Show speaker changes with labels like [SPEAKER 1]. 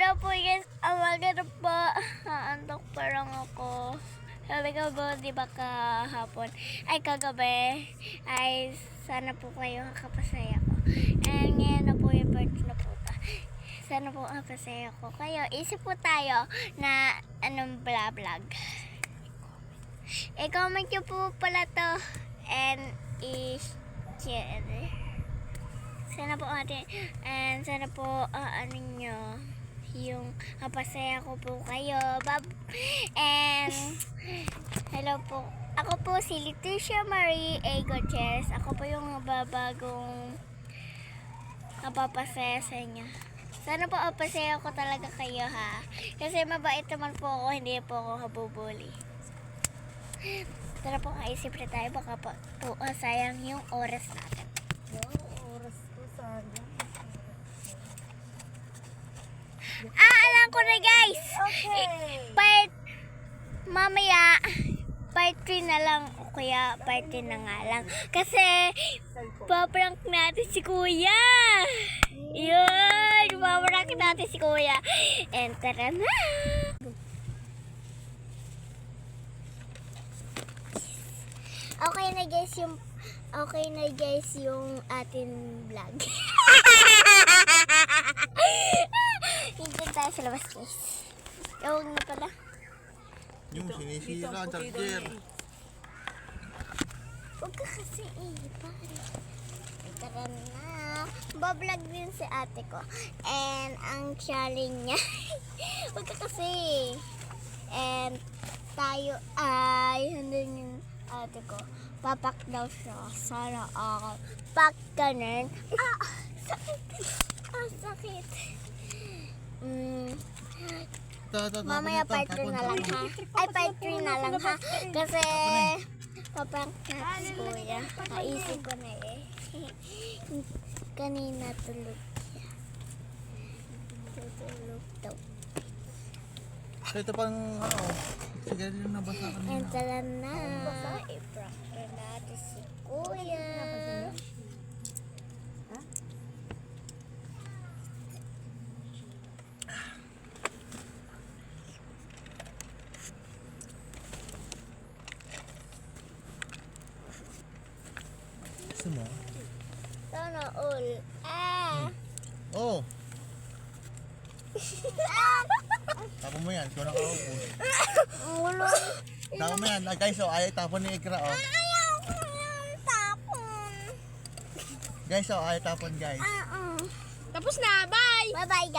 [SPEAKER 1] Hello po guys, umaga na po. Antok pa lang ako. Sabi ko po, di ba kahapon, ay kagabi, ay sana po kayo kapasaya ko. And ngayon na po yung birthday na po ta. Sana po kapasaya ko kayo. Isip po tayo na anong vlog. I-comment nyo po pala to and i-share. Sana po atin, and sana po ano nyo, yung kapasaya ko po kayo. And hello po. Ako po si Leticia Marie A. Gutierrez. Ako po yung babagong napapasaya sa inyo. Sana po apasaya ko talaga kayo ha. Kasi mabait naman po ako, hindi po ako habubuli. Tara po, kaisip na tayo. Baka po sayang yung oras natin.
[SPEAKER 2] Oras ko sana.
[SPEAKER 1] Alam ko na guys!
[SPEAKER 2] Okay.
[SPEAKER 1] Mamaya, part 3 na lang o kaya part 2 na nga lang. Kasi, paprank natin si Kuya! Yun! Paprank natin si Kuya. And tara na! Okay na guys yung ating vlog. Hindi tayo sa labas guys. Huwag na pala.
[SPEAKER 3] Yung sinisira ang charger.
[SPEAKER 1] Huwag ka kasi pare. Tara na. Bablog din si ate ko. And ang challenge niya. Huwag ka kasi. And tayo ay hanggang yung ate ko. Papak daw siya. Sana ako. Pak ganun. Sakit. Sakit. Mamaya part 2 na lang ha. Ay, part 3 na lang ha. Kasi paprank natin si Kuya. Kaisip ko na eh. Kanina tulog siya. Tutulog daw.
[SPEAKER 3] So ito pang sigarilyo na basa kanina.
[SPEAKER 1] And tala na. I-prank na natin si Kuya.
[SPEAKER 3] Gusto mo?
[SPEAKER 1] Sana all.
[SPEAKER 3] Oh! Tapon mo yan, ikaw nakaupo.
[SPEAKER 1] Ulo.
[SPEAKER 3] Tapon mo yan. Guys, ayaw tapon ni Ikra,
[SPEAKER 1] Ayaw ko yung tapon.
[SPEAKER 3] Guys, ayaw tapon, guys.
[SPEAKER 1] Tapos na. Bye. Bye-bye guys.